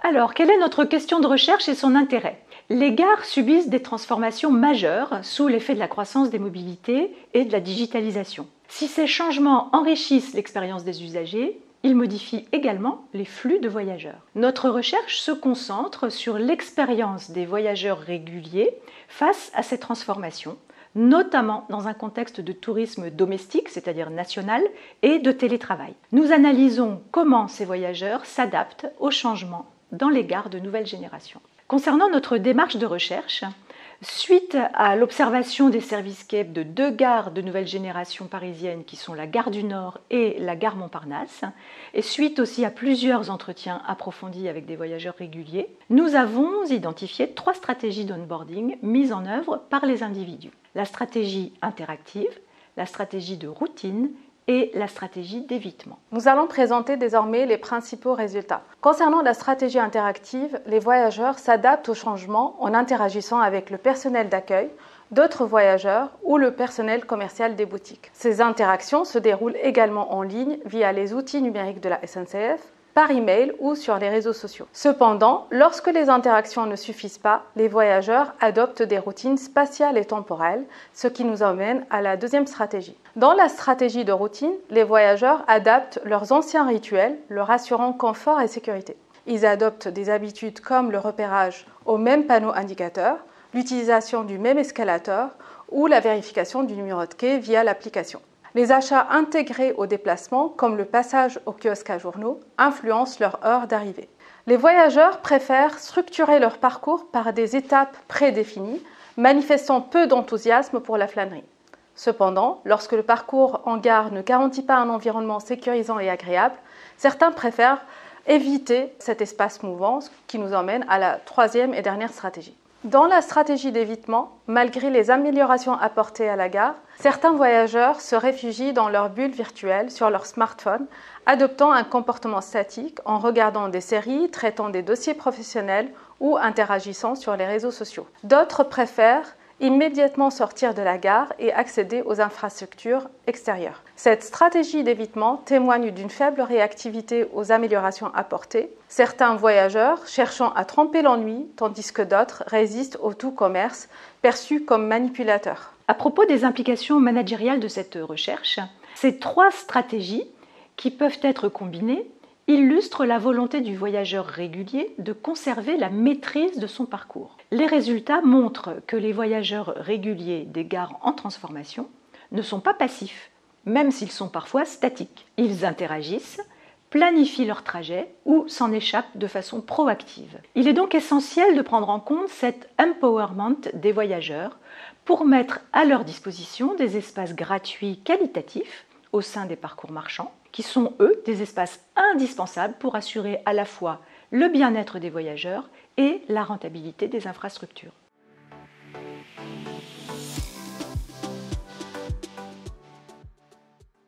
Alors, quelle est notre question de recherche et son intérêt? Les gares subissent des transformations majeures sous l'effet de la croissance des mobilités et de la digitalisation. Si ces changements enrichissent l'expérience des usagers, ils modifient également les flux de voyageurs. Notre recherche se concentre sur l'expérience des voyageurs réguliers face à ces transformations, notamment dans un contexte de tourisme domestique, c'est-à-dire national, et de télétravail. Nous analysons comment ces voyageurs s'adaptent aux changements dans les gares de nouvelle génération. Concernant notre démarche de recherche, suite à l'observation des servicescapes de 2 gares de nouvelle génération parisiennes qui sont la gare du Nord et la gare Montparnasse, et suite aussi à plusieurs entretiens approfondis avec des voyageurs réguliers, nous avons identifié 3 stratégies d'onboarding mises en œuvre par les individus. La stratégie interactive, la stratégie de routine et la stratégie d'évitement. Nous allons présenter désormais les principaux résultats. Concernant la stratégie interactive, les voyageurs s'adaptent aux changements en interagissant avec le personnel d'accueil, d'autres voyageurs ou le personnel commercial des boutiques. Ces interactions se déroulent également en ligne via les outils numériques de la SNCF, par email ou sur les réseaux sociaux. Cependant, lorsque les interactions ne suffisent pas, les voyageurs adoptent des routines spatiales et temporelles, ce qui nous emmène à la deuxième stratégie. Dans la stratégie de routine, les voyageurs adaptent leurs anciens rituels, leur assurant confort et sécurité. Ils adoptent des habitudes comme le repérage au même panneau indicateur, l'utilisation du même escalator ou la vérification du numéro de quai via l'application. Les achats intégrés au déplacement, comme le passage au kiosque à journaux, influencent leur heure d'arrivée. Les voyageurs préfèrent structurer leur parcours par des étapes prédéfinies, manifestant peu d'enthousiasme pour la flânerie. Cependant, lorsque le parcours en gare ne garantit pas un environnement sécurisant et agréable, certains préfèrent éviter cet espace mouvant, ce qui nous emmène à la troisième et dernière stratégie. Dans la stratégie d'évitement, malgré les améliorations apportées à la gare, certains voyageurs se réfugient dans leur bulle virtuelle sur leur smartphone, adoptant un comportement statique en regardant des séries, traitant des dossiers professionnels ou interagissant sur les réseaux sociaux. D'autres préfèrent immédiatement sortir de la gare et accéder aux infrastructures extérieures. Cette stratégie d'évitement témoigne d'une faible réactivité aux améliorations apportées, certains voyageurs cherchant à tromper l'ennui, tandis que d'autres résistent au tout commerce, perçu comme manipulateur. À propos des implications managériales de cette recherche, ces 3 stratégies, qui peuvent être combinées, illustre la volonté du voyageur régulier de conserver la maîtrise de son parcours. Les résultats montrent que les voyageurs réguliers des gares en transformation ne sont pas passifs, même s'ils sont parfois statiques. Ils interagissent, planifient leur trajet ou s'en échappent de façon proactive. Il est donc essentiel de prendre en compte cet empowerment des voyageurs pour mettre à leur disposition des espaces gratuits qualitatifs au sein des parcours marchands, qui sont, eux, des espaces indispensables pour assurer à la fois le bien-être des voyageurs et la rentabilité des infrastructures.